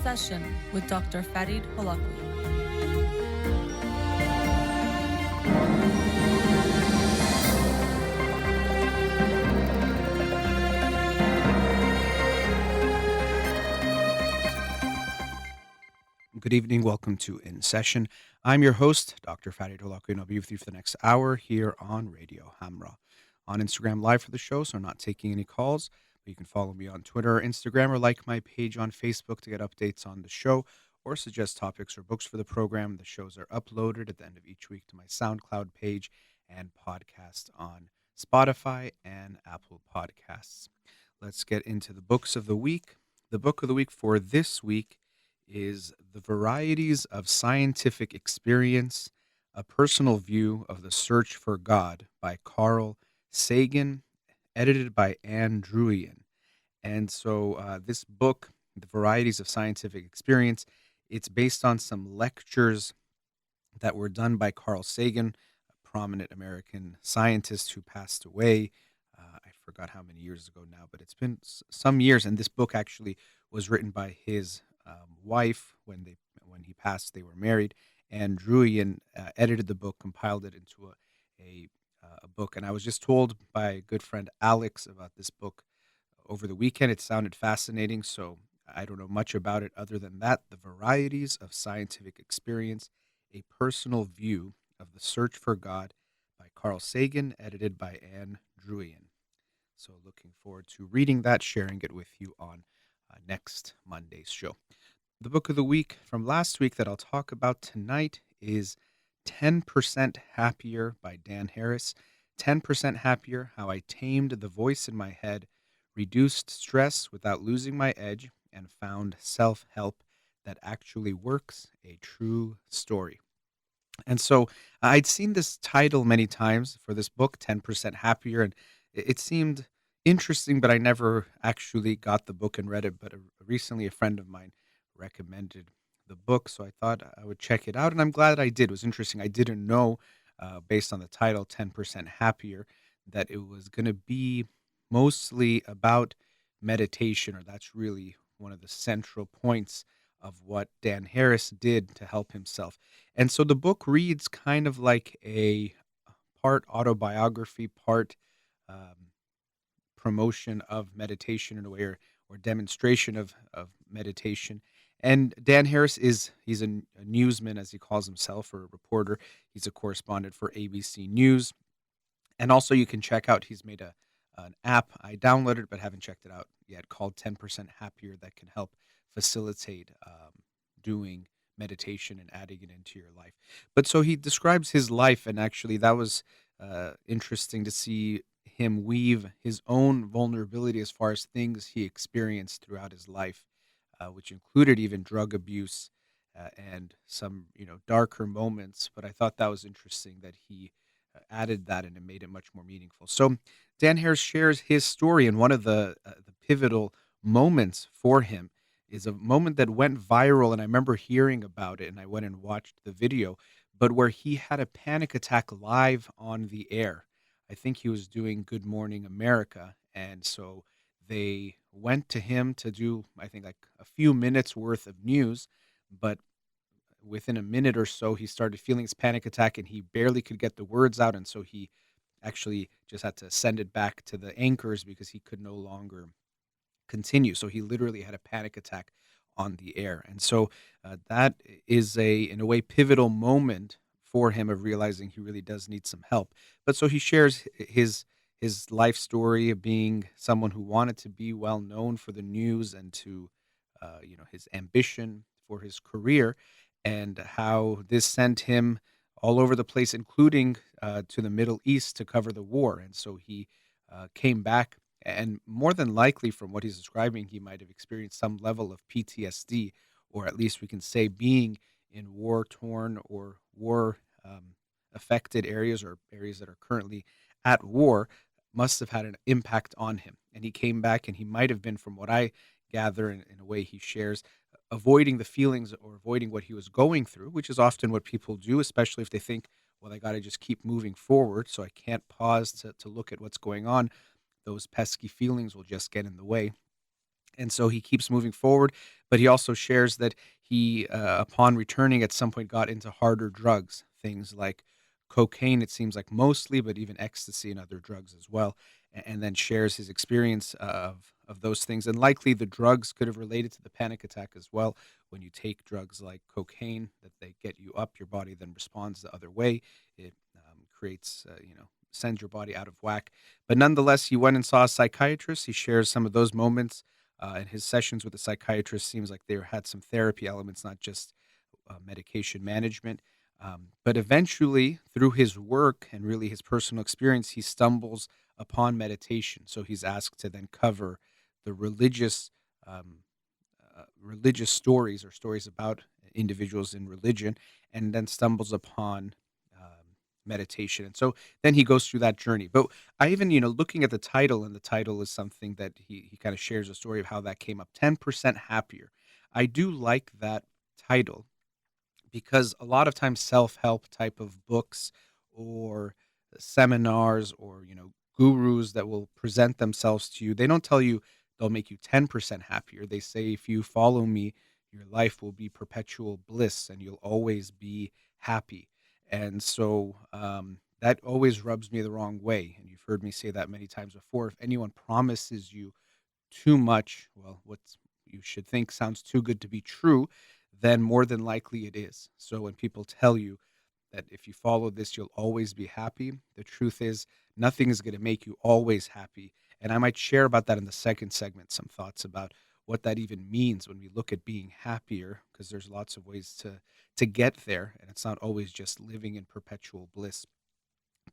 Session with Dr. Farid Holakouee. Good evening. Welcome to In Session. I'm your host, Dr. Farid Holakouee, and I'll be with you for the next hour here on Radio Hamra. On Instagram Live for the show, so I'm not taking any calls, but you can follow me on Twitter or Instagram or like my page on Facebook to get updates on the show or suggest topics or books for the program. The shows are uploaded at the end of each week to my SoundCloud page and podcast on Spotify and Apple Podcasts. Let's get into the books of the week. The book of the week for this week is The Varieties of Scientific Experience, A Personal View of the Search for God by Carl Sagan, edited by Anne Druyan. And so this book, The Varieties of Scientific Experience, it's based on some lectures that were done by Carl Sagan, a prominent American scientist who passed away. I forgot how many years ago now, but it's been some years. And this book actually was written by his wife when he passed. They were married, and Druyan edited the book, compiled it into a book. And I was just told by a good friend Alex about this book over the weekend. It sounded fascinating, so I don't know much about it other than that. The Varieties of Scientific Experience, a Personal View of the Search for God by Carl Sagan, edited by Anne Druyan. So looking forward to reading that, sharing it with you on next Monday's show. The book of the week from last week that I'll talk about tonight is 10% Happier by Dan Harris. 10% Happier, How I Tamed the Voice in My Head, Reduced Stress Without Losing My Edge, and Found Self-Help That Actually Works, a True Story. And so I'd seen this title many times for this book, 10% Happier, and it seemed interesting, but I never actually got the book and read it. But recently, a friend of mine recommended the book, so I thought I would check it out, and I'm glad I did. It was interesting. I didn't know, based on the title, 10% Happier, that it was going to be mostly about meditation, or that's really one of the central points of what Dan Harris did to help himself. And so the book reads kind of like a part autobiography, part um, promotion of meditation in a way, or demonstration of meditation. And Dan Harris he's a newsman, as he calls himself, or a reporter. He's a correspondent for ABC News. And also you can check out, he's made an app. I downloaded it but haven't checked it out yet, called 10% Happier, that can help facilitate doing meditation and adding it into your life. But so he describes his life, and actually that was interesting to see him weave his own vulnerability as far as things he experienced throughout his life, which included even drug abuse and some darker moments. But I thought that was interesting that he added that, and it made it much more meaningful. So Dan Harris shares his story, and one of the pivotal moments for him is a moment that went viral, and I remember hearing about it, and I went and watched the video, but where he had a panic attack live on the air. I think he was doing Good Morning America, and so they went to him to do, I think, like a few minutes worth of news, but within a minute or so, he started feeling his panic attack, and he barely could get the words out. And so he actually just had to send it back to the anchors because he could no longer continue. So he literally had a panic attack on the air. And so that is in a way, pivotal moment for him of realizing he really does need some help. But so he shares his life story of being someone who wanted to be well known for the news, and to his ambition for his career, and how this sent him all over the place, including to the Middle East to cover the war. And so he came back, and more than likely, from what he's describing, he might have experienced some level of PTSD, or at least we can say being in war torn or war affected areas, or areas that are currently at war, must have had an impact on him. And he came back, and he might have been, from what I gather, in a way he shares, avoiding the feelings or avoiding what he was going through, which is often what people do, especially if they think, well, I got to just keep moving forward, so I can't pause to look at what's going on. Those pesky feelings will just get in the way. And so he keeps moving forward, but he also shares that he, upon returning at some point, got into harder drugs, things like cocaine, it seems like mostly, but even ecstasy and other drugs as well. And then shares his experience of those things. And likely the drugs could have related to the panic attack as well. When you take drugs like cocaine, that they get you up, your body then responds the other way. It creates, sends your body out of whack. But nonetheless, he went and saw a psychiatrist. He shares some of those moments and his sessions with the psychiatrist seems like they had some therapy elements, not just medication management. But eventually, through his work and really his personal experience, he stumbles upon meditation. So he's asked to then cover the um, religious stories or stories about individuals in religion, and then stumbles upon meditation. And so then he goes through that journey. But I even, looking at the title, and the title is something that he kind of shares a story of how that came up 10% happier. I do like that title because a lot of times self-help type of books or seminars or gurus that will present themselves to you, they don't tell you they'll make you 10% happier. They say if you follow me, your life will be perpetual bliss and you'll always be happy. And so that always rubs me the wrong way, and you've heard me say that many times before. If anyone promises you too much, well, what you should think sounds too good to be true, then more than likely it is. So when people tell you that if you follow this, you'll always be happy, the truth is nothing is going to make you always happy. And I might share about that in the second segment, some thoughts about what that even means when we look at being happier, because there's lots of ways to get there, and it's not always just living in perpetual bliss.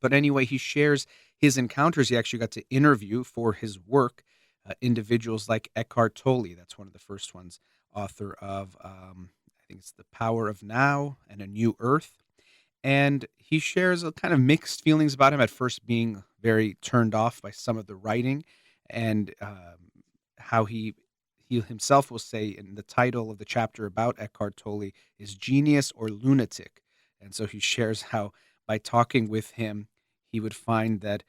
But anyway, he shares his encounters. He actually got to interview for his work individuals like Eckhart Tolle. That's one of the first ones, author of, I think it's The Power of Now and A New Earth. And he shares a kind of mixed feelings about him, at first being very turned off by some of the writing, and how he himself will say in the title of the chapter about Eckhart Tolle is Genius or Lunatic. And so he shares how by talking with him, he would find that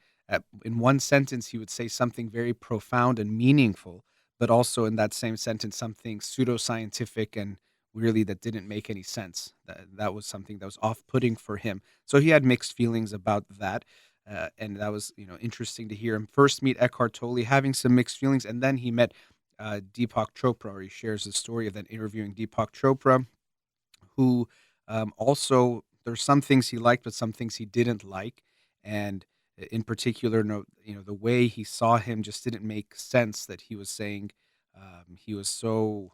in one sentence he would say something very profound and meaningful, but also in that same sentence something pseudoscientific and really that didn't make any sense. That was something that was off-putting for him. So he had mixed feelings about that. And that was, interesting to hear him first meet Eckhart Tolle, having some mixed feelings, and then he met Deepak Chopra, or he shares the story of then interviewing Deepak Chopra, who also there's some things he liked, but some things he didn't like, and in particular, no, the way he saw him just didn't make sense. That he was saying he was so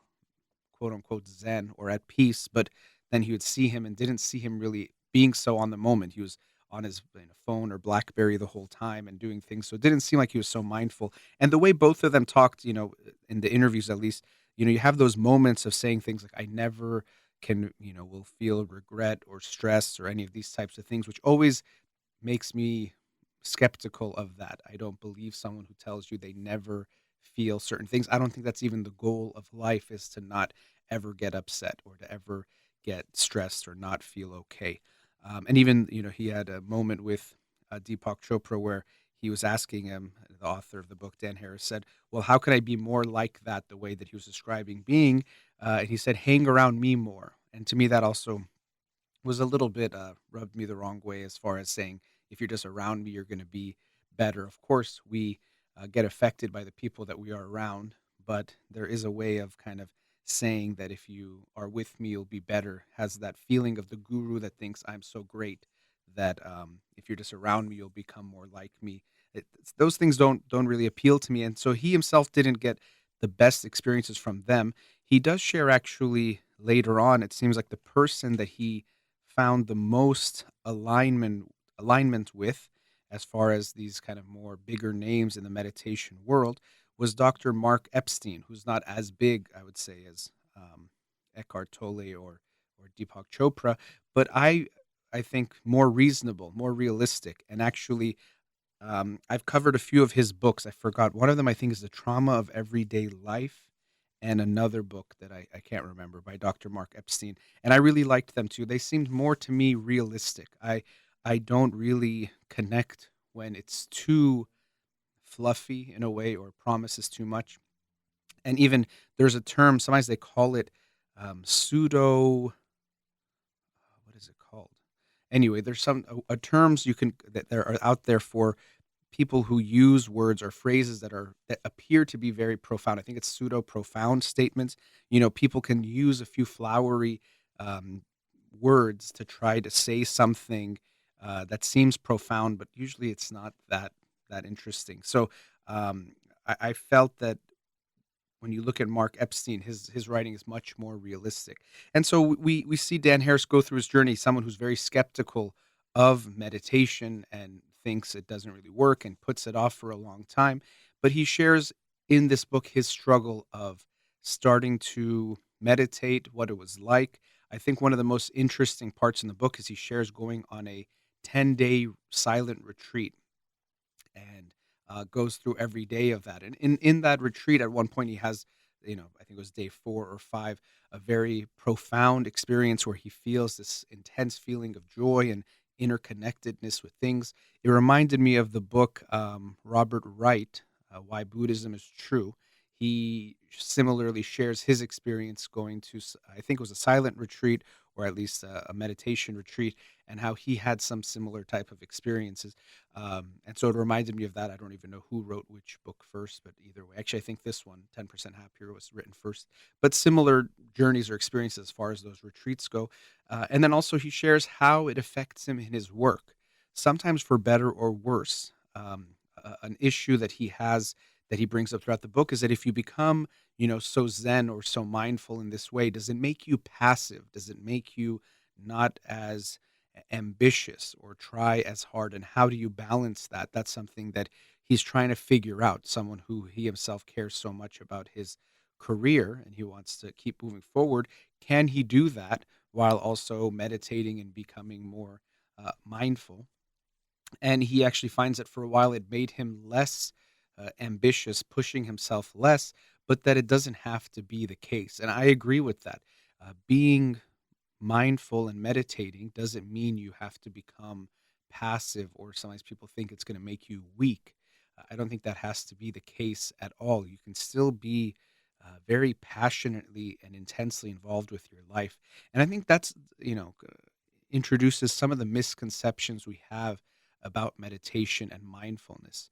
quote unquote zen or at peace, but then he would see him and didn't see him really being so on the moment. He was on his phone or BlackBerry the whole time and doing things, so it didn't seem like he was so mindful. And the way both of them talked, in the interviews at least, you have those moments of saying things like, "I never can, will feel regret or stress or any of these types of things," which always makes me skeptical of that. I don't believe someone who tells you they never feel certain things. I don't think that's even the goal of life, is to not ever get upset or to ever get stressed or not feel okay. And even, he had a moment with Deepak Chopra where he was asking him, the author of the book, Dan Harris, said, "Well, how could I be more like that, the way that he was describing being?" And he said, "Hang around me more." And to me, that also was a little bit rubbed me the wrong way, as far as saying if you're just around me, you're going to be better. Of course, we get affected by the people that we are around, but there is a way of kind of saying that if you are with me, you'll be better. Has that feeling of the guru that thinks I'm so great that if you're just around me, you'll become more like me. Those things don't really appeal to me, and so he himself didn't get the best experiences from them. He does share actually later on. It seems like the person that he found the most alignment with, as far as these kind of more bigger names in the meditation world, was Dr. Mark Epstein, who's not as big, I would say, as Eckhart Tolle or Deepak Chopra, but I think more reasonable, more realistic, and actually I've covered a few of his books. I forgot one of them. I think is The Trauma of Everyday Life, and another book that I can't remember, by Dr. Mark Epstein. And I really liked them too. They seemed more to me realistic. I don't really connect when it's too fluffy in a way or promises too much. And even there's a term, sometimes they call it pseudo, what is it called? Anyway, there's some terms you can that there are out there for people who use words or phrases that appear to be very profound. I think it's pseudo profound statements. People can use a few flowery um, words to try to say something that seems profound, but usually it's not that interesting. So I felt that when you look at Mark Epstein, his writing is much more realistic. And so we see Dan Harris go through his journey, someone who's very skeptical of meditation and thinks it doesn't really work and puts it off for a long time. But he shares in this book his struggle of starting to meditate, what it was like. I think one of the most interesting parts in the book is he shares going on a 10-day silent retreat and goes through every day of that. And in that retreat, at one point, he has, I think it was day 4 or 5, a very profound experience where he feels this intense feeling of joy and interconnectedness with things. It reminded me of the book Robert Wright, Why Buddhism is True. He similarly shares his experience going to, I think it was a silent retreat or at least a meditation retreat, and how he had some similar type of experiences. And so it reminded me of that. I don't even know who wrote which book first, but either way, actually, I think this one, 10% Happier, was written first. But similar journeys or experiences as far as those retreats go. And then also, he shares how it affects him in his work, sometimes for better or worse. An issue that he has that he brings up throughout the book is that if you become, so zen or so mindful in this way, does it make you passive? Does it make you not as ambitious or try as hard, and how do you balance that? That's something that he's trying to figure out, someone who he himself cares so much about his career and he wants to keep moving forward. Can he do that while also meditating and becoming more mindful? And he actually finds that for a while it made him less ambitious, pushing himself less, but that it doesn't have to be the case. And I agree with that. Being mindful and meditating doesn't mean you have to become passive, or sometimes people think it's going to make you weak. I don't think that has to be the case at all. You can still be very passionately and intensely involved with your life. And I think that's, introduces some of the misconceptions we have about meditation and mindfulness.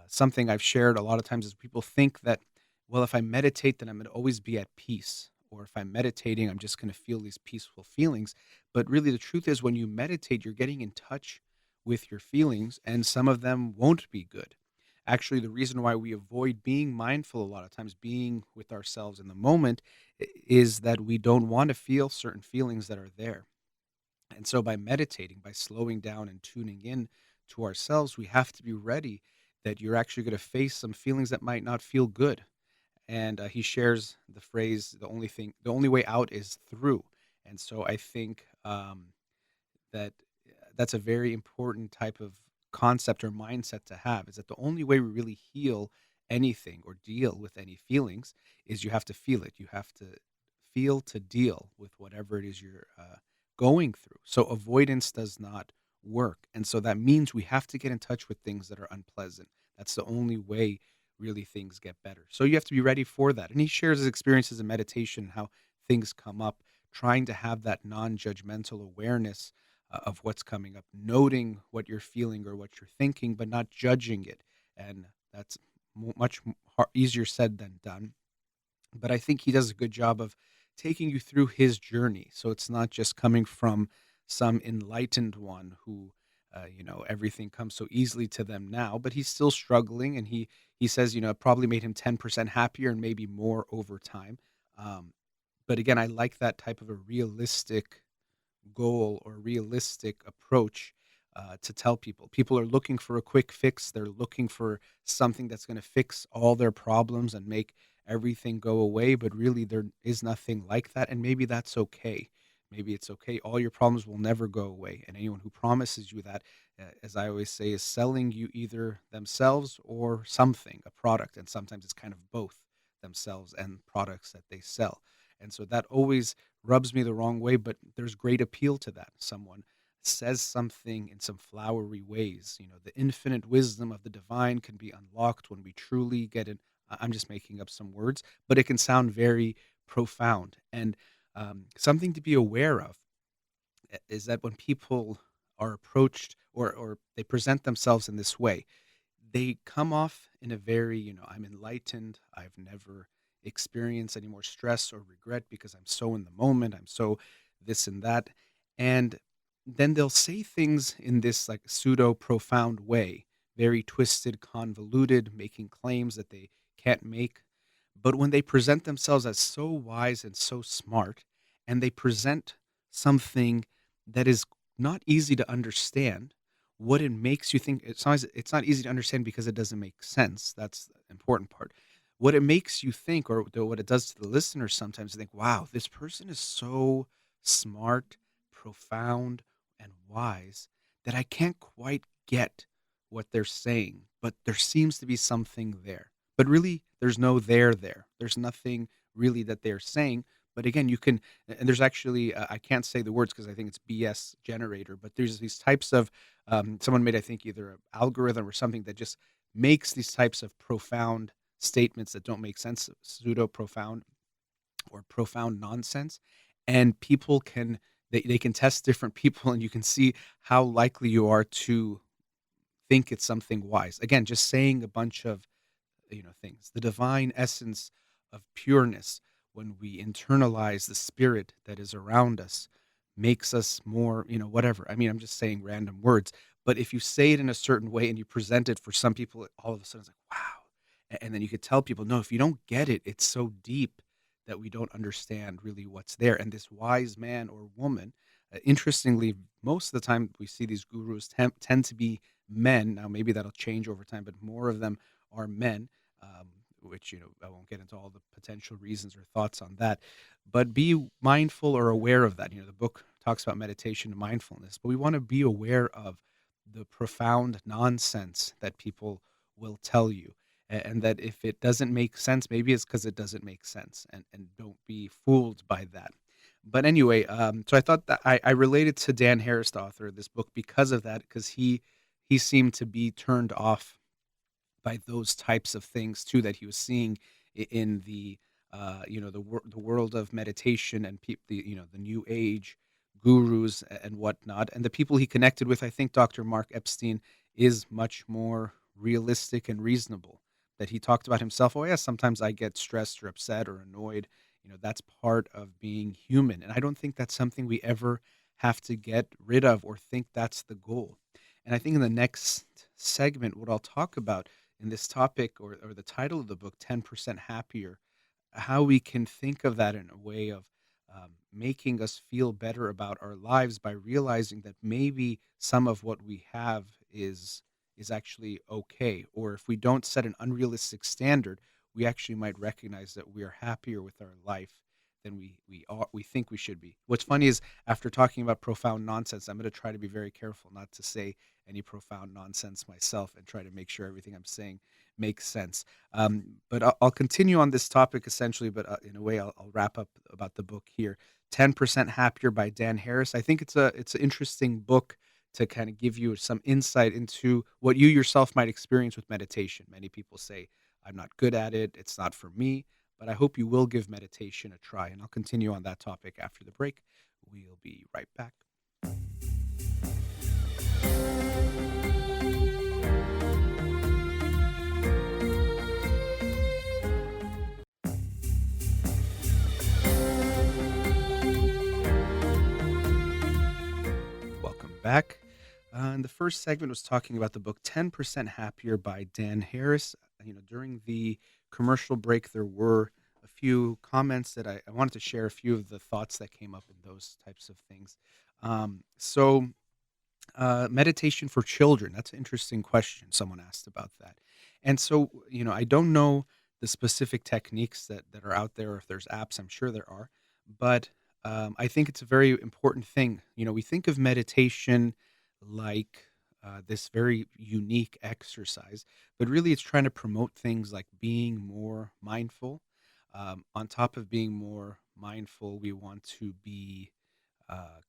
Something I've shared a lot of times is people think that, well, if I meditate, then I'm going to always be at peace. Or if I'm meditating, I'm just going to feel these peaceful feelings. But really, the truth is, when you meditate, you're getting in touch with your feelings, and some of them won't be good. Actually, the reason why we avoid being mindful a lot of times, being with ourselves in the moment, is that we don't want to feel certain feelings that are there. And so by meditating, by slowing down and tuning in to ourselves, we have to be ready that you're actually going to face some feelings that might not feel good. And he shares the phrase, the only way out is through. And so I think that that's a very important type of concept or mindset to have, is that the only way we really heal anything or deal with any feelings is you have to feel it. You have to feel to deal with whatever it is you're going through. So avoidance does not work. And so that means we have to get in touch with things that are unpleasant. That's the only way really things get better. So you have to be ready for that. And he shares his experiences in meditation, how things come up, trying to have that non judgmental awareness of what's coming up, noting what you're feeling or what you're thinking, but not judging it. And that's easier said than done. But I think he does a good job of taking you through his journey. So it's not just coming from some enlightened one who, everything comes so easily to them now, but he's still struggling. And he says, it probably made him 10% happier and maybe more over time. Um, but again, I like that type of a realistic goal or realistic approach to tell people. People are looking for a quick fix. They're looking for something that's going to fix all their problems and make everything go away. But really, there is nothing like that. And maybe that's okay. Maybe it's okay. All your problems will never go away. And anyone who promises you that, as I always say, is selling you either themselves or something, a product. And sometimes it's kind of both, themselves and products that they sell. And so that always rubs me the wrong way, but there's great appeal to that. Someone says something in some flowery ways. The infinite wisdom of the divine can be unlocked when we truly get an I'm just making up some words, but it can sound very profound. And something to be aware of is that when people are approached or they present themselves in this way, they come off in a very, I'm enlightened. I've never experienced any more stress or regret because I'm so in the moment. I'm so this and that. And then they'll say things in this like pseudo profound way, very twisted, convoluted, making claims that they can't make. But when they present themselves as so wise and so smart, and they present something that is not easy to understand, what it makes you think it's not easy to understand because it doesn't make sense. That's the important part. What it makes you think, or what it does to the listener sometimes, you think, wow, this person is so smart, profound, and wise that I can't quite get what they're saying, but there seems to be something there. But really, there's no there there. There's nothing really that they're saying. But again, you can, and there's actually, I can't say the words because I think it's BS generator, but there's these types of, someone made, I think, either an algorithm or something that just makes these types of profound statements that don't make sense, pseudo profound or profound nonsense. And people can, they can test different people and you can see how likely you are to think it's something wise. Again, just saying a bunch of things, the divine essence of pureness, when we internalize the spirit that is around us, makes us more, whatever. I mean, I'm just saying random words, but if you say it in a certain way and you present it, for some people all of a sudden it's like, wow. And then you could tell people, no, if you don't get it, it's so deep that we don't understand really what's there. And this wise man or woman, interestingly, most of the time we see these gurus tend to be men. Now maybe that'll change over time, but more of them are men, which I won't get into all the potential reasons or thoughts on that. But be mindful or aware of that. The book talks about meditation and mindfulness, but we want to be aware of the profound nonsense that people will tell you. And that if it doesn't make sense, maybe it's because it doesn't make sense, and don't be fooled by that. But anyway, so I thought that I related to Dan Harris, the author of this book, because of that, because he seemed to be turned off by those types of things too that he was seeing in the the world of meditation and the the new age gurus and whatnot, and the people he connected with. I think Dr. Mark Epstein is much more realistic and reasonable. That he talked about himself. Oh yeah, sometimes I get stressed or upset or annoyed. That's part of being human, and I don't think that's something we ever have to get rid of or think that's the goal. And I think in the next segment, what I'll talk about in this topic, or the title of the book, 10% Happier, how we can think of that in a way of making us feel better about our lives by realizing that maybe some of what we have is actually okay, or if we don't set an unrealistic standard, we actually might recognize that we are happier with our life than we think we should be. What's funny is, after talking about profound nonsense, I'm going to try to be very careful not to say any profound nonsense myself and try to make sure everything I'm saying makes sense. But I'll continue on this topic essentially, but in a way, I'll wrap up about the book here. 10% Happier by Dan Harris. I think it's an interesting book to kind of give you some insight into what you yourself might experience with meditation. Many people say, I'm not good at it, it's not for me, but I hope you will give meditation a try. And I'll continue on that topic after the break. We'll be right back. Welcome back. And the first segment was talking about the book 10% Happier by Dan Harris. During the commercial break, there were a few comments that I wanted to share, a few of the thoughts that came up in those types of things. Meditation for children. That's an interesting question. Someone asked about that. And so, I don't know the specific techniques that are out there, or if there's apps. I'm sure there are. But I think it's a very important thing. We think of meditation like this very unique exercise, but really it's trying to promote things like being more mindful. On top of being more mindful, we want to be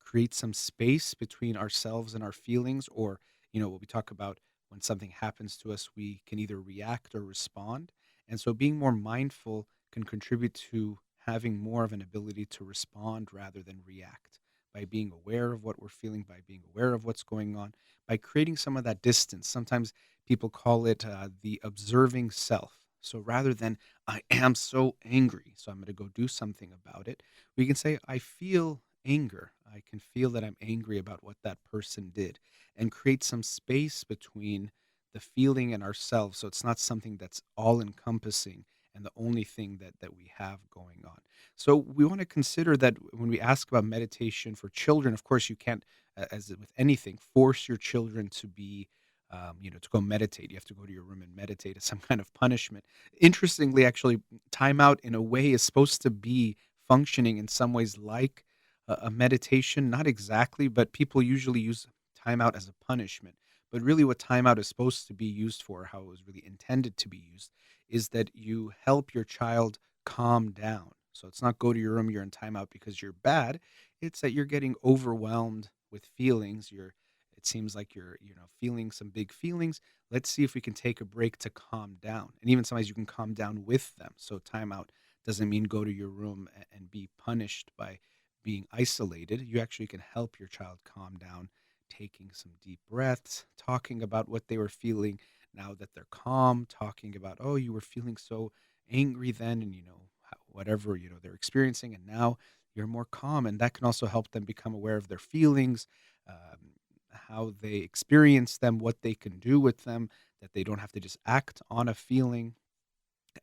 create some space between ourselves and our feelings, or what we talk about when something happens to us, we can either react or respond. And so being more mindful can contribute to having more of an ability to respond rather than react by being aware of what we're feeling, by being aware of what's going on, by creating some of that distance. Sometimes people call it the observing self. So rather than, I am so angry, so I'm going to go do something about it, we can say, I feel anger. I can feel that I'm angry about what that person did and create some space between the feeling and ourselves. So it's not something that's all encompassing and the only thing that we have going on. So we want to consider that when we ask about meditation for children, of course, you can't, as with anything, force your children to be, to go meditate. You have to go to your room and meditate as some kind of punishment. Interestingly, actually, timeout in a way is supposed to be functioning in some ways like a meditation. Not exactly, but people usually use timeout as a punishment. But really, what timeout is supposed to be used for, how it was really intended to be used, is that you help your child calm down. So it's not go to your room, you're in timeout because you're bad. It's that you're getting overwhelmed with feelings. It seems like you're, feeling some big feelings. Let's see if we can take a break to calm down. And even sometimes you can calm down with them. So timeout doesn't mean go to your room and be punished by being isolated. You actually can help your child calm down, taking some deep breaths, talking about what they were feeling now that they're calm, talking about, oh, you were feeling so angry then, and whatever they're experiencing, and now you're more calm, and that can also help them become aware of their feelings, how they experience them, what they can do with them, that they don't have to just act on a feeling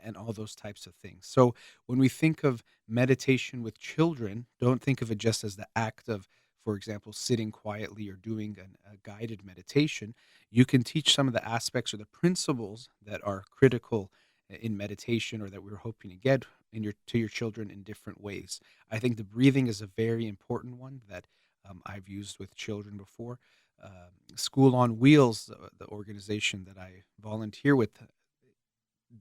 and all those types of things. So when we think of meditation with children, don't think of it just as the act of, for example, sitting quietly or doing a guided meditation. You can teach some of the aspects or the principles that are critical in meditation or that we're hoping to get to your children in different ways. I think the breathing is a very important one that I've used with children before. School on Wheels, the organization that I volunteer with,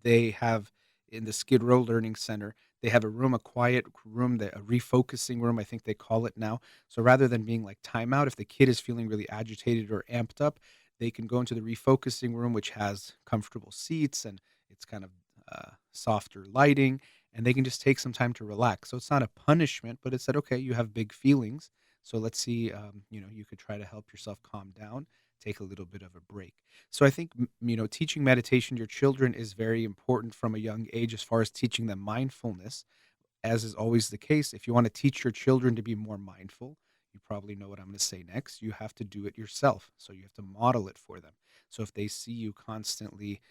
they have in the Skid Row Learning Center, they have a room, a quiet room, a refocusing room, I think they call it now. So rather than being like timeout, if the kid is feeling really agitated or amped up, they can go into the refocusing room, which has comfortable seats and it's kind of softer lighting, and they can just take some time to relax. So it's not a punishment, but it's that, okay, you have big feelings. So let's see, you could try to help yourself calm down, take a little bit of a break. So I think teaching meditation to your children is very important from a young age as far as teaching them mindfulness. As is always the case, if you want to teach your children to be more mindful, you probably know what I'm going to say next. You have to do it yourself. So you have to model it for them. So if they see you constantly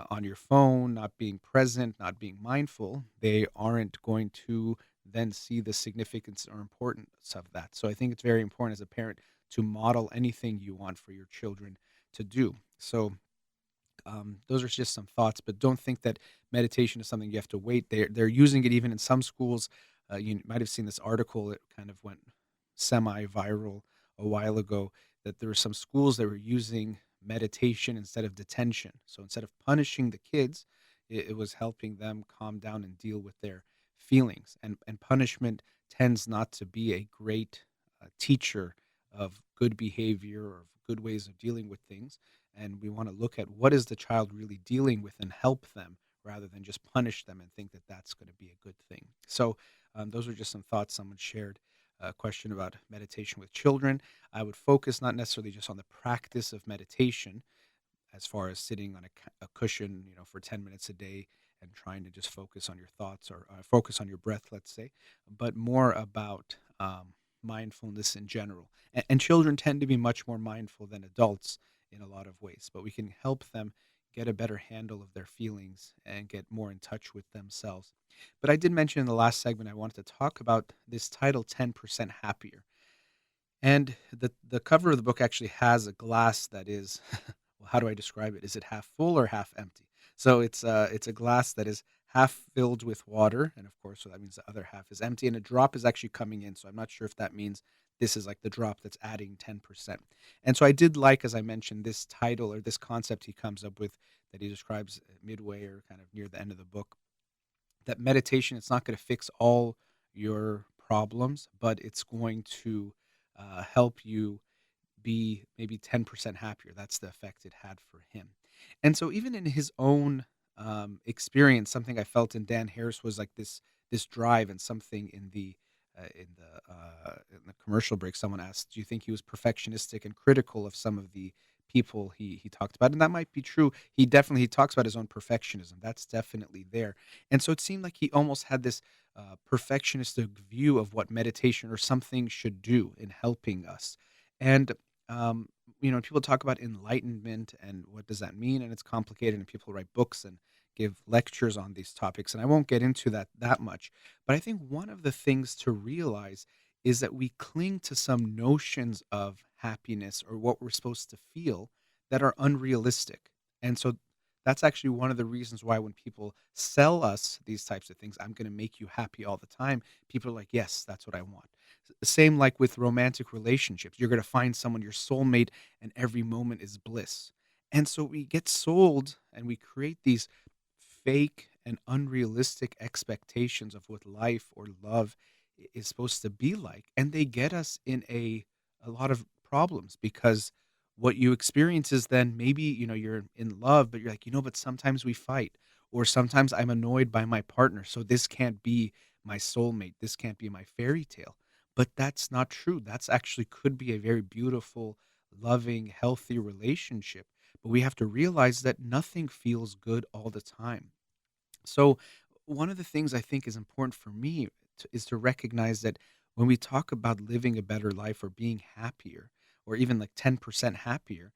on your phone, not being present, not being mindful, they aren't going to then see the significance or importance of that. So I think it's very important as a parent to model anything you want for your children to do. So those are just some thoughts, but don't think that meditation is something you have to wait. They're using it even in some schools. You might have seen this article. It kind of went semi-viral a while ago that there were some schools that were using meditation instead of detention. So instead of punishing the kids, it was helping them calm down and deal with their feelings. And punishment tends not to be a great teacher of good behavior or of good ways of dealing with things, and we want to look at what is the child really dealing with and help them rather than just punish them and think that that's going to be a good thing. So those are just some thoughts someone shared. A question about meditation with children. I would focus not necessarily just on the practice of meditation, as far as sitting on a cushion, for 10 minutes a day and trying to just focus on your thoughts or focus on your breath, let's say, but more about mindfulness in general. And children tend to be much more mindful than adults in a lot of ways, but we can help them get a better handle of their feelings and get more in touch with themselves. But I did mention in the last segment I wanted to talk about this title, 10% Happier. And the cover of the book actually has a glass that is well, how do I describe it? Is it half full or half empty? So it's a glass that is half filled with water, and of course, so that means the other half is empty, and a drop is actually coming in. So I'm not sure if that means this is like the drop that's adding 10%. And so I did like, as I mentioned, this title or this concept he comes up with that he describes midway or kind of near the end of the book, that meditation, it's not going to fix all your problems, but it's going to help you be maybe 10% happier. That's the effect it had for him. And so even in his own experience. Something I felt in Dan Harris was like this drive, and something in the commercial break, someone asked, "Do you think he was perfectionistic and critical of some of the people he talked about?" And that might be true. He talks about his own perfectionism. That's definitely there. And so it seemed like he almost had this perfectionistic view of what meditation or something should do in helping us. And um, people talk about enlightenment and what does that mean, and it's complicated. And people write books and give lectures on these topics, and I won't get into that much. But I think one of the things to realize is that we cling to some notions of happiness or what we're supposed to feel that are unrealistic. And so that's actually one of the reasons why when people sell us these types of things, I'm going to make you happy all the time, people are like, yes, that's what I want. Same like with romantic relationships. You're going to find someone, your soulmate, and every moment is bliss. And so we get sold and we create these fake and unrealistic expectations of what life or love is supposed to be like, and they get us in a lot of problems because what you experience is then maybe you're in love, but you're like, but sometimes we fight, or sometimes I'm annoyed by my partner, so this can't be my soulmate, this can't be my fairy tale. But that's not true. That's actually could be a very beautiful, loving, healthy relationship, but we have to realize that nothing feels good all the time. So, one of the things I think is important for me is to recognize that when we talk about living a better life or being happier, or even like 10% happier,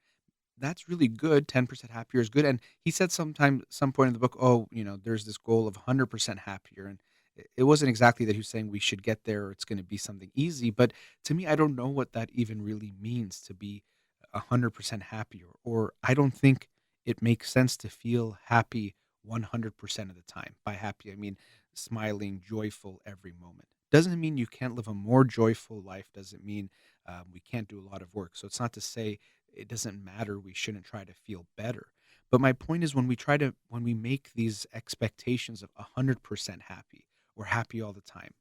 that's really good. 10% happier is good. And he said sometime, some point in the book, oh, there's this goal of 100% happier. And it wasn't exactly that he was saying we should get there or it's going to be something easy. But to me, I don't know what that even really means to be 100% happier. Or I don't think it makes sense to feel happy 100% of the time. By happy, I mean smiling, joyful every moment. Doesn't mean you can't live a more joyful life. Doesn't mean we can't do a lot of work. So it's not to say it doesn't matter, we shouldn't try to feel better. But my point is when we make these expectations of 100% happy or happy all the time,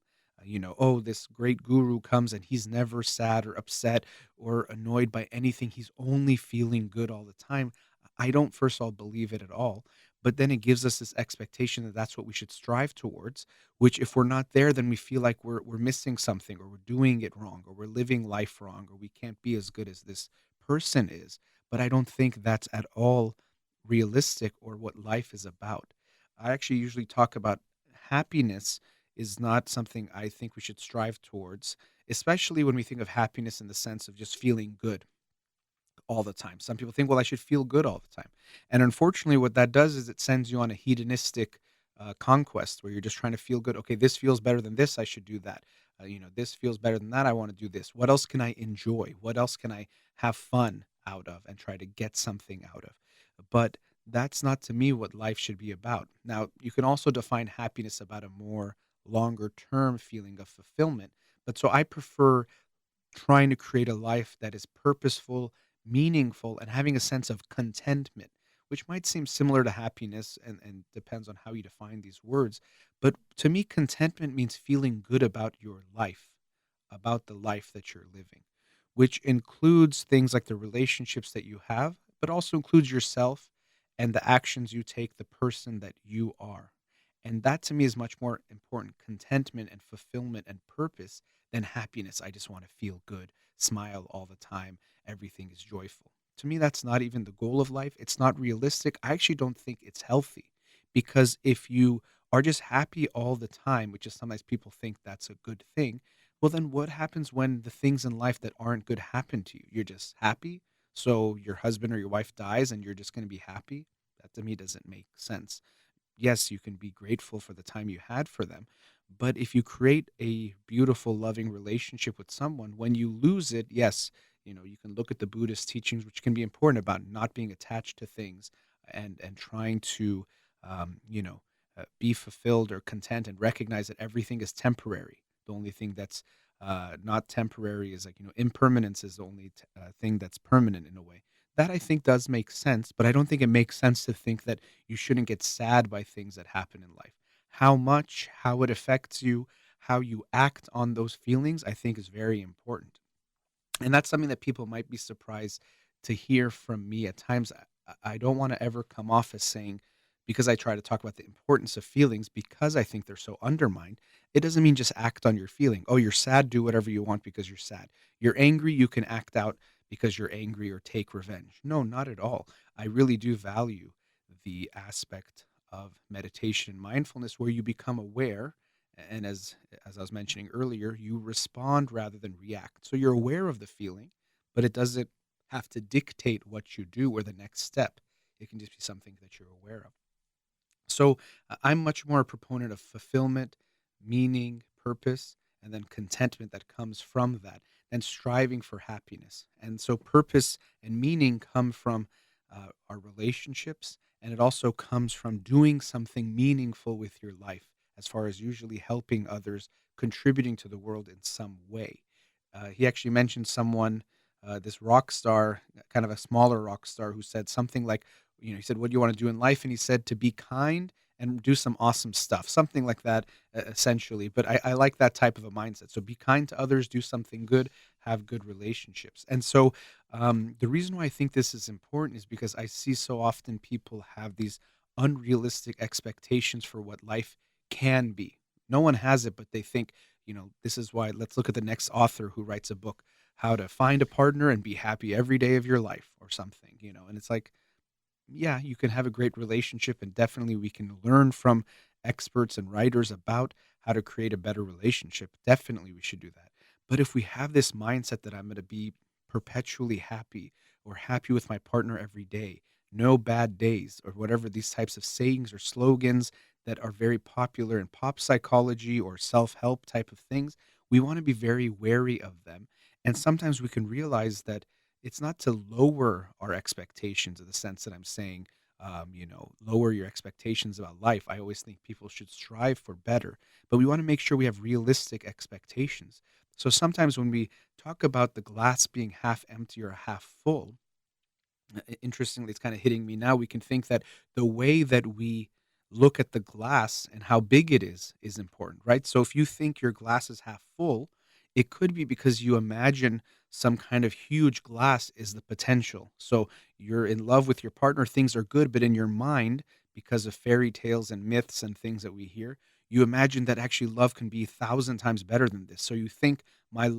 oh, this great guru comes and he's never sad or upset or annoyed by anything, he's only feeling good all the time. I don't, first of all, believe it at all, but then it gives us this expectation that that's what we should strive towards, which if we're not there, then we feel like we're missing something, or we're doing it wrong, or we're living life wrong, or we can't be as good as this person is. But I don't think that's at all realistic or what life is about. I actually usually talk about happiness is not something I think we should strive towards, especially when we think of happiness in the sense of just feeling good all the time. Some people think, well, I should feel good all the time. And unfortunately, what that does is it sends you on a hedonistic conquest where you're just trying to feel good. Okay, this feels better than this. I should do that. This feels better than that. I want to do this. What else can I enjoy? What else can I have fun out of and try to get something out of? But that's not to me what life should be about. Now, you can also define happiness about a more longer term feeling of fulfillment. But so I prefer trying to create a life that is purposeful, meaningful, and having a sense of contentment, which might seem similar to happiness and depends on how you define these words. But to me, contentment means feeling good about your life, about the life that you're living, which includes things like the relationships that you have, but also includes yourself and the actions you take, the person that you are. And that to me is much more important, contentment and fulfillment and purpose, than happiness. I just want to feel good, smile all the time, everything is joyful. To me, that's not even the goal of life. It's not realistic. I actually don't think it's healthy, because if you are just happy all the time, which is sometimes people think that's a good thing, well, then what happens when the things in life that aren't good happen to you? You're just happy. So your husband or your wife dies and you're just going to be happy? That to me doesn't make sense. Yes, you can be grateful for the time you had for them. But if you create a beautiful, loving relationship with someone, when you lose it, yes, you can look at the Buddhist teachings, which can be important about not being attached to things and trying to, be fulfilled or content and recognize that everything is temporary. The only thing that's not temporary is like, impermanence is the only thing that's permanent in a way. That I think does make sense, but I don't think it makes sense to think that you shouldn't get sad by things that happen in life. How much, how it affects you, how you act on those feelings, I think is very important. And that's something that people might be surprised to hear from me at times. I don't want to ever come off as saying because I try to talk about the importance of feelings because I think they're so undermined, it doesn't mean just act on your feeling. Oh, you're sad, do whatever you want because you're sad. You're angry, you can act out because you're angry or take revenge. No, not at all. I really do value the aspect of meditation and mindfulness where you become aware, and as I was mentioning earlier, you respond rather than react. So you're aware of the feeling, but it doesn't have to dictate what you do or the next step. It can just be something that you're aware of. So I'm much more a proponent of fulfillment, meaning, purpose, and then contentment that comes from that, and striving for happiness. And so purpose and meaning come from our relationships, and it also comes from doing something meaningful with your life, as far as usually helping others, contributing to the world in some way. He actually mentioned someone, this rock star, kind of a smaller rock star, who said something like, he said, "What do you want to do in life?" And he said, "To be kind and do some awesome stuff," something like that, essentially. But I like that type of a mindset. So be kind to others, do something good, have good relationships. And so the reason why I think this is important is because I see so often people have these unrealistic expectations for what life can be. No one has it, but they think, this is why. Let's look at the next author who writes a book, how to find a partner and be happy every day of your life or something, and it's like, yeah, you can have a great relationship, and definitely we can learn from experts and writers about how to create a better relationship. Definitely we should do that. But if we have this mindset that I'm going to be perpetually happy or happy with my partner every day, no bad days, or whatever these types of sayings or slogans that are very popular in pop psychology or self-help type of things, we want to be very wary of them. And sometimes we can realize that it's not to lower our expectations, in the sense that I'm saying, lower your expectations about life. I always think people should strive for better, but we want to make sure we have realistic expectations. So sometimes when we talk about the glass being half empty or half full, interestingly, it's kind of hitting me now. We can think that the way that we look at the glass and how big it is important, right? So if you think your glass is half full, it could be because you imagine some kind of huge glass is the potential. So you're in love with your partner, things are good, but in your mind, because of fairy tales and myths and things that we hear, you imagine that actually love can be 1,000 times better than this. So you think my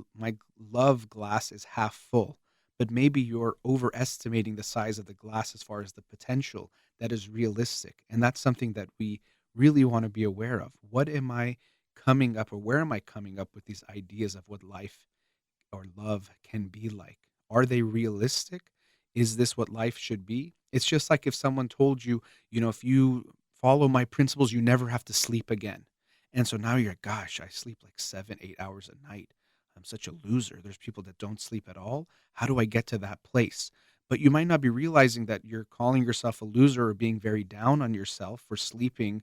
love glass is half full, but maybe you're overestimating the size of the glass as far as the potential that is realistic. And that's something that we really want to be aware of. What am I coming up, or where am I coming up with these ideas of what life or love can be like? Are they realistic? Is this what life should be? It's just like if someone told you, if you follow my principles, you never have to sleep again. And so now you're like, gosh, I sleep like 7, 8 hours a night. I'm such a loser. There's people that don't sleep at all. How do I get to that place? But you might not be realizing that you're calling yourself a loser or being very down on yourself for sleeping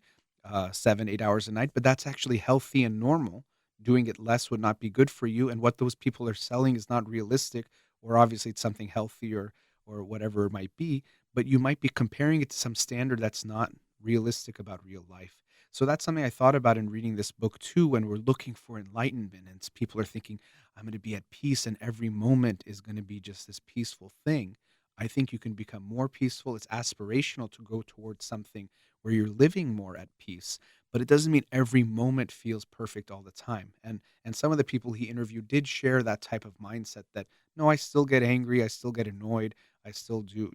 7, 8 hours a night, but that's actually healthy and normal. Doing it less would not be good for you, and what those people are selling is not realistic, or obviously it's something healthy, or whatever it might be, but you might be comparing it to some standard that's not realistic about real life. So that's something I thought about in reading this book too, when we're looking for enlightenment and people are thinking, I'm going to be at peace and every moment is going to be just this peaceful thing. I think you can become more peaceful. It's aspirational to go towards something where you're living more at peace, but it doesn't mean every moment feels perfect all the time. And some of the people he interviewed did share that type of mindset that, no, I still get angry, I still get annoyed, I still do,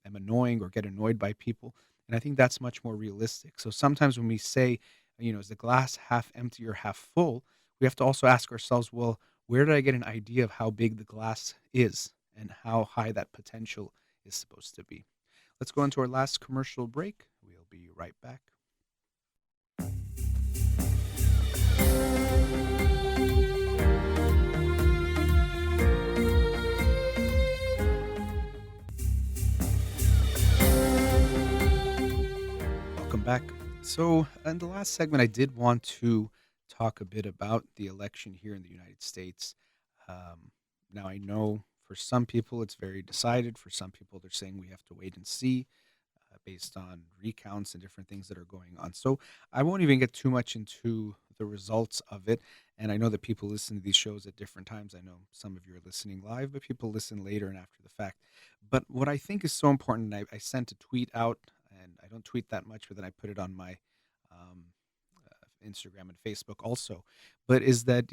am annoying or get annoyed by people. And I think that's much more realistic. So sometimes when we say, is the glass half empty or half full, we have to also ask ourselves, well, where did I get an idea of how big the glass is and how high that potential is supposed to be? Let's go into our last commercial break. We'll be right back. Welcome back. So, in the last segment, I did want to talk a bit about the election here in the United States. Um, Now, I know for some people it's very decided. For some people, they're saying we have to wait and see, based on recounts and different things that are going on. So, I won't even get too much into the results of it. And I know that people listen to these shows at different times. I know some of you are listening live, but people listen later and after the fact. But what I think is so important, and I sent a tweet out, and I I don't tweet that much, but then I put it on my um, Instagram and Facebook also. But is that,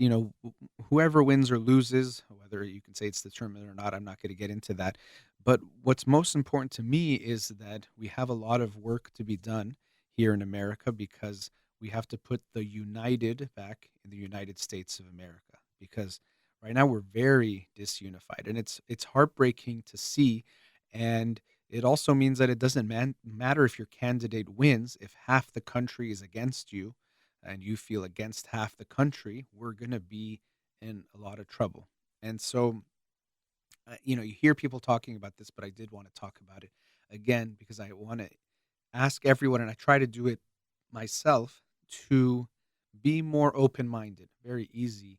whoever wins or loses, whether you can say it's determined or not, I'm not going to get into that. But what's most important to me is that we have a lot of work to be done here in America because we have to put the united back in the United States of America because right now we're very disunified and it's heartbreaking to see. And it also means that it doesn't matter if your candidate wins if half the country is against you and you feel against half the country, we're going to be in a lot of trouble. And so, you hear people talking about this, but I did want to talk about it again because I want to ask everyone, and I try to do it myself, to be more open minded. Very easy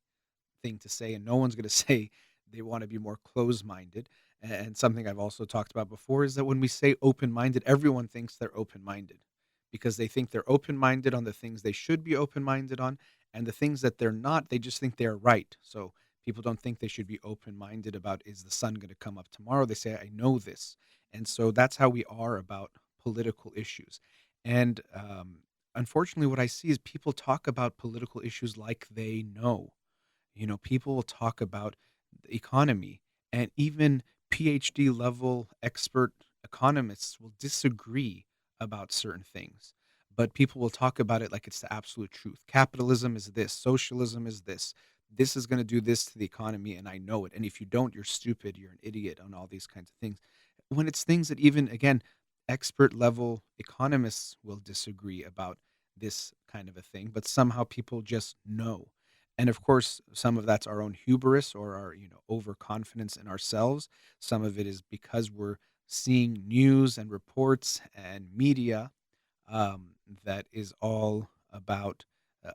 thing to say, and no one's going to say they want to be more closed minded. And something I've also talked about before is that when we say open minded, everyone thinks they're open minded because they think they're open minded on the things they should be open minded on, and the things that they're not, they just think they're right. So people don't think they should be open minded about is the sun going to come up tomorrow? They say, I know this. And so that's how we are about political issues. And unfortunately, what I see is people talk about political issues like they know. People will talk about the economy, and even PhD level expert economists will disagree about certain things. But people will talk about it like it's the absolute truth. Capitalism is this, socialism is this. This is going to do this to the economy, and I know it. And if you don't, you're stupid, you're an idiot, on all these kinds of things. When it's things that even, again, expert level economists will disagree about this kind of a thing, but somehow people just know. And of course, some of that's our own hubris or our, overconfidence in ourselves. Some of it is because we're seeing news and reports and media that is all about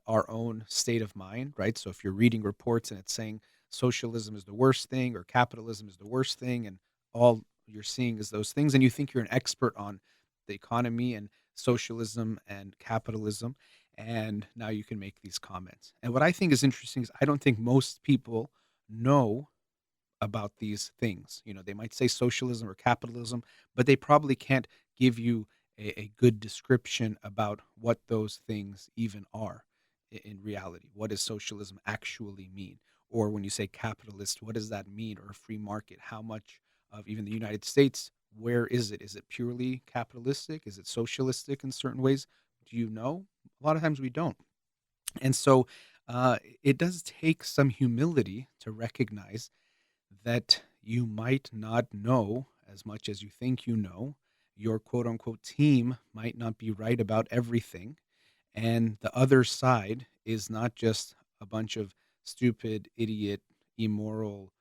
our own state of mind, right? So if you're reading reports and it's saying socialism is the worst thing or capitalism is the worst thing, and all you're seeing is those things, and you think you're an expert on the economy and socialism and capitalism, and now you can make these comments. And what I think is interesting is I don't think most people know about these things. They might say socialism or capitalism, but they probably can't give you a good description about what those things even are in reality. What does socialism actually mean? Or when you say capitalist, what does that mean? Or free market? How much of even the United States, where is it? Is it purely capitalistic? Is it socialistic in certain ways? Do you know? A lot of times we don't. And so it does take some humility to recognize that you might not know as much as you think you know. Your quote unquote team might not be right about everything. And the other side is not just a bunch of stupid, idiot, immoral,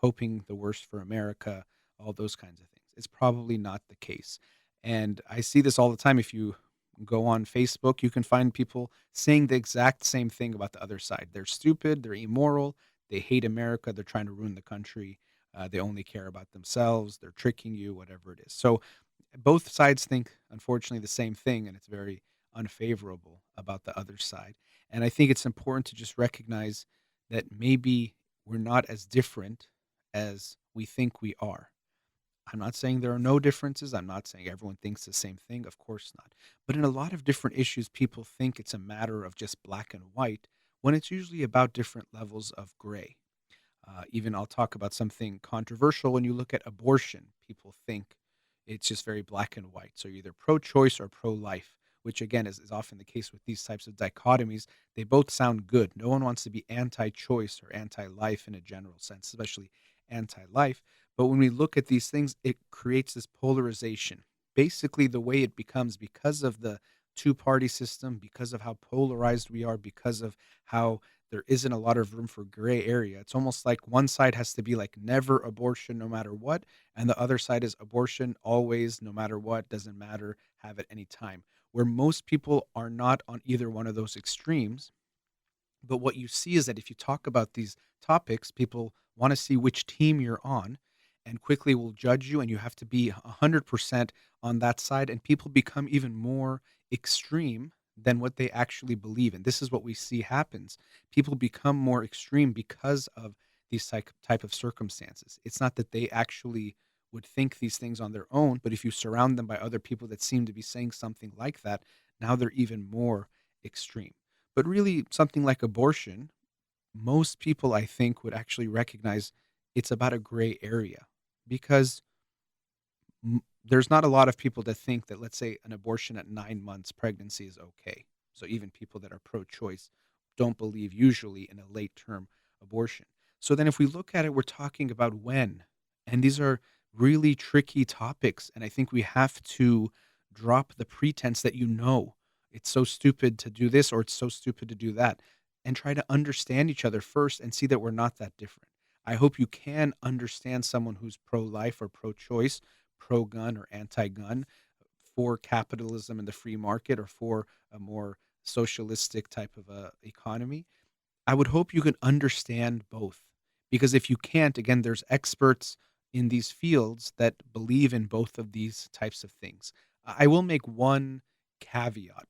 hoping the worst for America, all those kinds of things. It's probably not the case. And I see this all the time. If you go on Facebook, you can find people saying the exact same thing about the other side. They're stupid, they're immoral, they hate America, they're trying to ruin the country, they only care about themselves, they're tricking you, whatever it is. So both sides think, unfortunately, the same thing, and it's very unfavorable about the other side. And I think it's important to just recognize that maybe we're not as different as we think we are. I'm not saying there are no differences. I'm not saying everyone thinks the same thing. Of course not. But in a lot of different issues, people think it's a matter of just black and white when it's usually about different levels of gray. Even I'll talk about something controversial. When you look at abortion, people think it's just very black and white. So you're either pro choice or pro life, which again is often the case with these types of dichotomies. They both sound good. No one wants to be anti choice or anti life in a general sense, especially anti life. But when we look at these things, it creates this polarization. Basically, the way it becomes because of the two-party system, because of how polarized we are, because of how there isn't a lot of room for gray area. It's almost like one side has to be like never abortion no matter what, and the other side is abortion always no matter what, doesn't matter, have it any time. Where most people are not on either one of those extremes, but what you see is that if you talk about these topics, people want to see which team you're on and quickly will judge you, and you have to be 100% on that side. And people become even more extreme than what they actually believe. And this is what we see happens. People become more extreme because of these type of circumstances. It's not that they actually would think these things on their own, but if you surround them by other people that seem to be saying something like that, now they're even more extreme. But really, something like abortion, most people I think would actually recognize it's about a gray area because there's not a lot of people that think that, let's say, an abortion at 9 months pregnancy is okay. So even people that are pro-choice don't believe usually in a late term abortion. So then if we look at it, we're talking about when, and these are really tricky topics. And I think we have to drop the pretense that it's so stupid to do this or it's so stupid to do that, and try to understand each other first and see that we're not that different. I hope you can understand someone who's pro-life or pro-choice, pro-gun or anti-gun, for capitalism and the free market, or for a more socialistic type of a economy. I would hope you can understand both, because if you can't, again, there's experts in these fields that believe in both of these types of things. I will make one caveat.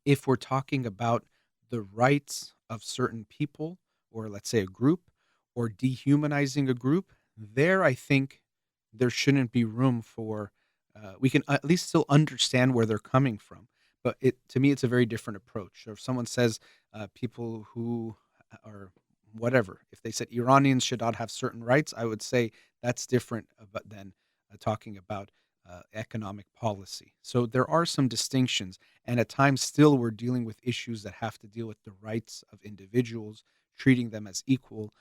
If we're talking about the rights of certain people, or let's say a group, or dehumanizing a group, there I think there shouldn't be room for. We can at least still understand where they're coming from, but to me it's a very different approach. So if someone says people who are whatever, if they said Iranians should not have certain rights, I would say that's different, but than talking about economic policy. So there are some distinctions, and at times still we're dealing with issues that have to deal with the rights of individuals, treating them as equal,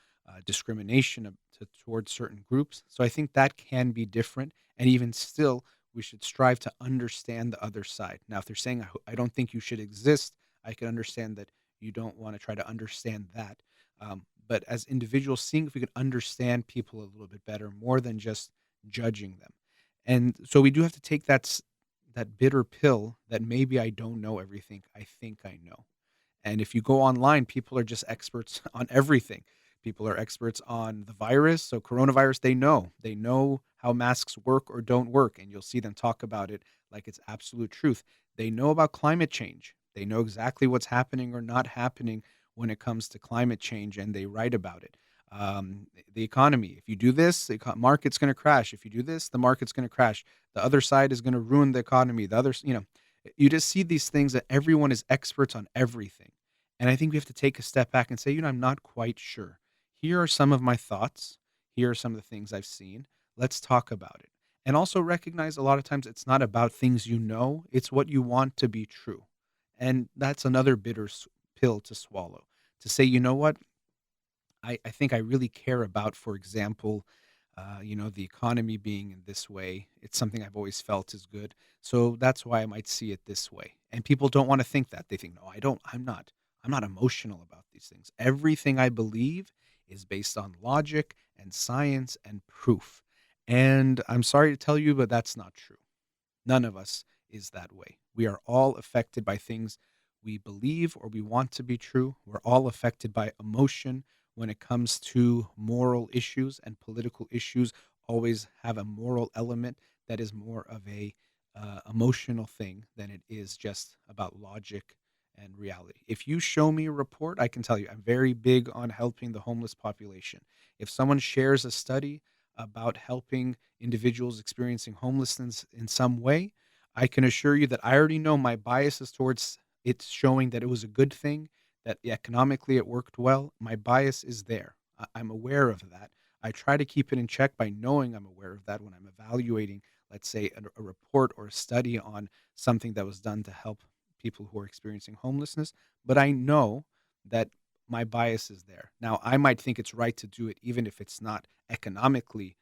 discrimination towards certain groups. So I think that can be different. And even still, we should strive to understand the other side. Now, if they're saying, I don't think you should exist, I can understand that you don't want to try to understand that. But as individuals, seeing if we can understand people a little bit better, more than just judging them. And so we do have to take that bitter pill that maybe I don't know everything I think I know. And if you go online, people are just experts on everything. People are experts on the virus. So coronavirus, they know. They know how masks work or don't work. And you'll see them talk about it like it's absolute truth. They know about climate change. They know exactly what's happening or not happening when it comes to climate change, and they write about it. The economy. If you do this, the market's going to crash. If you do this, the market's going to crash. The other side is going to ruin the economy. The others, you just see these things that everyone is experts on everything. And I think we have to take a step back and say, I'm not quite sure. Here are some of my thoughts. Here are some of the things I've seen. Let's talk about it. And also recognize a lot of times it's not about things it's what you want to be true. And that's another pill to swallow. To say, you know what? I think I really care about, for example, the economy being in this way. It's something I've always felt is good. So that's why I might see it this way. And people don't want to think that. They think, no, I don't, I'm not emotional about these things. Everything I believe is based on logic and science and proof. And I'm sorry to tell you, but that's not true. None of us is that way. We are all affected by things we believe or we want to be true. We're all affected by emotion when it comes to moral issues, and political issues always have a moral element that is more of a emotional thing than it is just about logic and reality. If you show me a report, I can tell you I'm very big on helping the homeless population. If someone shares a study about helping individuals experiencing homelessness in some way, I can assure you that I already know my bias is towards it showing that it was a good thing, that economically it worked well. My bias is there. I'm aware of that. I try to keep it in check by knowing I'm aware of that when I'm evaluating, let's say, a report or a study on something that was done to help people who are experiencing homelessness. But I know that my bias is there. Now, I might think it's right to do it even if it's not economically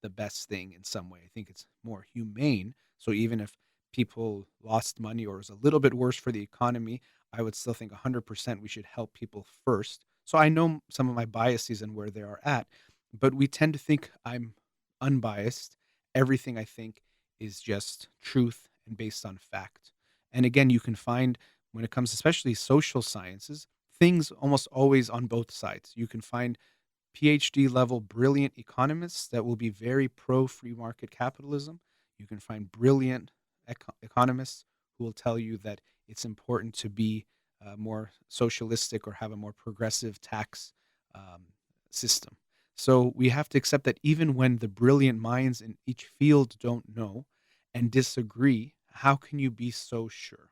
the best thing in some way. I think it's more humane. So even if people lost money or it was a little bit worse for the economy, I would still think 100% we should help people first. So I know some of my biases and where they are at, but we tend to think I'm unbiased. Everything I think is just truth and based on fact. And again, you can find, when it comes especially social sciences, things almost always on both sides. You can find PhD level brilliant economists that will be very pro free market capitalism. You can find brilliant economists who will tell you that it's important to be more socialistic or have a more progressive tax um, system. So we have to accept that even when the brilliant minds in each field don't know and disagree, how can you be so sure?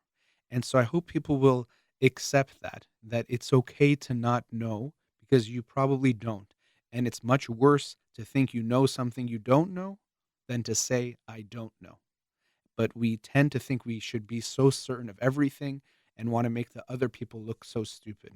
And so I hope people will accept that it's okay to not know because you probably don't. And it's much worse to think you know something you don't know than to say, I don't know. But we tend to think we should be so certain of everything and want to make the other people look so stupid.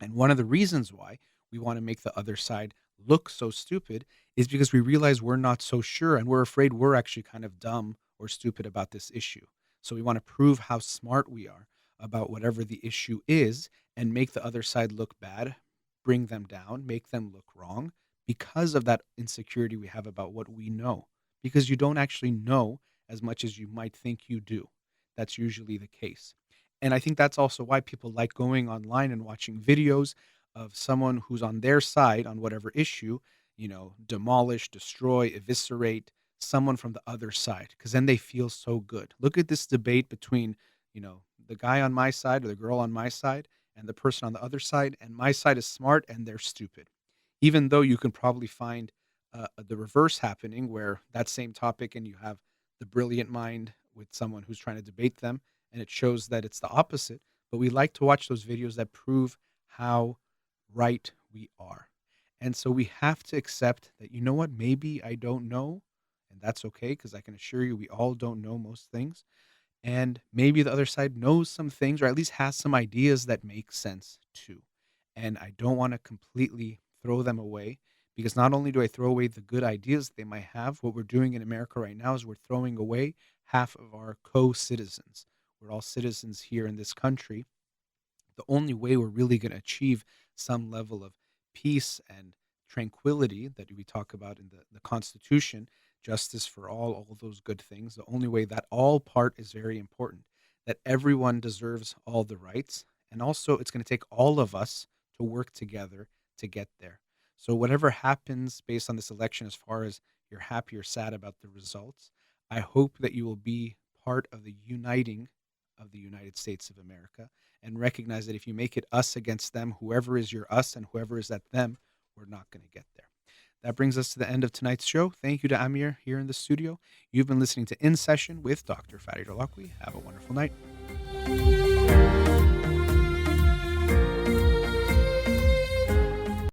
And one of the reasons why we want to make the other side look so stupid is because we realize we're not so sure and we're afraid we're actually kind of dumb or stupid about this issue. So we want to prove how smart we are about whatever the issue is and make the other side look bad, bring them down, make them look wrong because of that insecurity we have about what we know. Because you don't actually know as much as you might think you do. That's usually the case. And I think that's also why people like going online and watching videos of someone who's on their side on whatever issue, demolish, destroy, eviscerate someone from the other side, because then they feel so good. Look at this debate between, the guy on my side or the girl on my side and the person on the other side, and my side is smart and they're stupid. Even though you can probably find the reverse happening where that same topic and you have the brilliant mind with someone who's trying to debate them and it shows that it's the opposite. But we like to watch those videos that prove how right we are. And so we have to accept that, what, maybe I don't know. And that's okay because I can assure you we all don't know most things. And maybe the other side knows some things or at least has some ideas that make sense too. And I don't want to completely throw them away because not only do I throw away the good ideas they might have, what we're doing in America right now is we're throwing away half of our co citizens. We're all citizens here in this country. The only way we're really going to achieve some level of peace and tranquility that we talk about in the Constitution, justice for all those good things, the only way that all part is very important, that everyone deserves all the rights. And also, it's going to take all of us to work together to get there. So, whatever happens based on this election, as far as you're happy or sad about the results, I hope that you will be part of the uniting of the United States of America and recognize that if you make it us against them, whoever is your us and whoever is at them, we're not going to get there. That brings us to the end of tonight's show. Thank you to Amir here in the studio. You've been listening to In Session with Dr. Farid Holakouee. Have a wonderful night.